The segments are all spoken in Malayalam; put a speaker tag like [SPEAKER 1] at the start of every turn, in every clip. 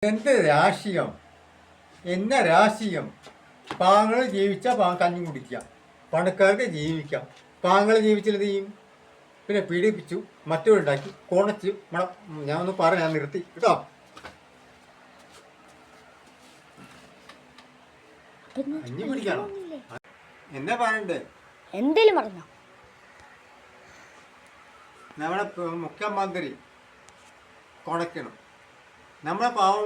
[SPEAKER 1] എന്ത് രാഷ്ട്രീയം എന്ന രാഷ്ട്രീയം? പാങ്ങൾ ജീവിച്ച കഞ്ഞി കുടിക്കാം, പണക്കാർക്ക് ജീവിക്കാം. പാങ്ങൾ ജീവിച്ചത് ചെയ്യും? പിന്നെ പീഡിപ്പിച്ചു, മറ്റവരുണ്ടാക്കി, കൊണച്ചു. ഞാൻ ഒന്ന് പറയാൻ നിർത്തി കേട്ടോ. കഞ്ഞി കുടിക്കണം. എന്നാ പറയണ്ടേ?
[SPEAKER 2] എന്തേലും പറഞ്ഞോ?
[SPEAKER 1] നമ്മളെ മുഖ്യമന്ത്രി കൊണക്കണം. നമ്മളെ പാവം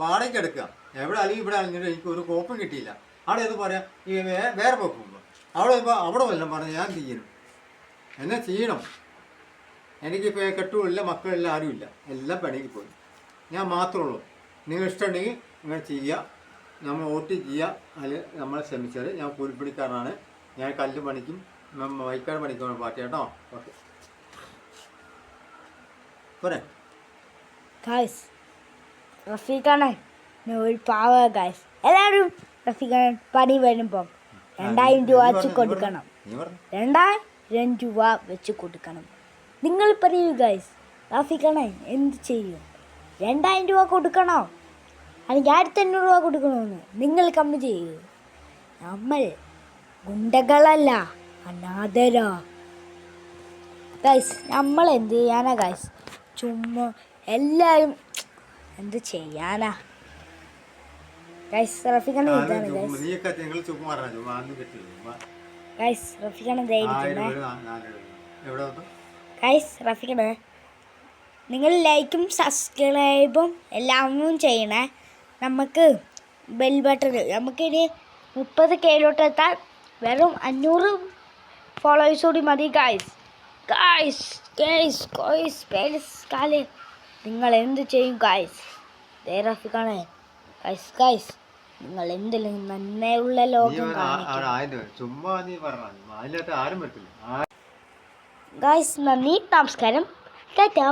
[SPEAKER 1] വാടകയ്ക്ക് എടുക്കുക. എവിടെ അല്ലെങ്കിൽ ഇവിടെ അലിഞ്ഞിട്ട് എനിക്ക് ഒരു കോപ്പും കിട്ടിയില്ല. അവിടെ ഇത് പറയാം ഈ വേറെ പോകുമ്പോൾ അവിടെ വല്ലതും പറഞ്ഞ് ഞാൻ ചെയ്യണം. എന്നാ ചെയ്യണം? എനിക്കിപ്പോൾ കെട്ടുമില്ല, മക്കളില്ല, ആരുമില്ല. എല്ലാം പണിക്ക് പോയി. ഞാൻ മാത്രമേ ഉള്ളൂ. നിങ്ങൾ ഇഷ്ടമുണ്ടെങ്കിൽ നിങ്ങൾ ചെയ്യുക, നമ്മൾ വോട്ട് ചെയ്യുക. അതിൽ നമ്മളെ ശ്രമിച്ചത്. ഞാൻ കൂലിപ്പണിക്കാരനാണ്. ഞാൻ കല്ല് പണിക്കും വൈക്കാട് പണിക്കുമാണ് പാർട്ടി കേട്ടോ. ഓക്കെ പോരെ.
[SPEAKER 2] ഗായ്സ്, റഫീഖാണ് ഒരു പാവ. ഗായ്സ് എല്ലാവരും റഫീഖാണ് പണി വരുമ്പം 2000 രൂപ വെച്ച് കൊടുക്കണം. 2000 രൂപ വെച്ച് കൊടുക്കണം. നിങ്ങൾ പറയൂ ഗായ്സ്, റഫീഖാണ് എന്ത് ചെയ്യും? 2000 രൂപ കൊടുക്കണോ അല്ലെങ്കിൽ 1500 രൂപ കൊടുക്കണമെന്ന് നിങ്ങൾ കമ്മി ചെയ്യൂ. നമ്മൾ ഗുണ്ടകളല്ല, അനാഥരാ. ഗായ്സ് നമ്മൾ എന്ത് ചെയ്യാനാ ഗായ്സ്? ചുമ്മാ എല്ലാവരും എന്ത് ചെയ്യാനാ ഗൈസ്? റഫീഖാണ് ഇതാണ് ഗൈസ്. റഫീഖാണ് ഗൈസ്. റഫീഖാണ് നിങ്ങൾ ലൈക്കും സബ്സ്ക്രൈബും എല്ലാം ചെയ്യണേ. നമുക്ക് ബെൽ ബട്ടൺ നമുക്കിനി 30K എത്താൻ വെറും 500 ഫോളോവേഴ്സ് കൂടി മതി guys. Guys guys guys guys കാല് നിങ്ങൾ എന്ത് ചെയ്യും ഗൈസ്? റഫീഖാണ് ഗൈസ്. ഗൈസ് നിങ്ങൾ എന്തെങ്കിലും നന്മയുള്ള ലോകം ഗൈസ്. നന്ദി, നമസ്കാരം, ടാറ്റാ.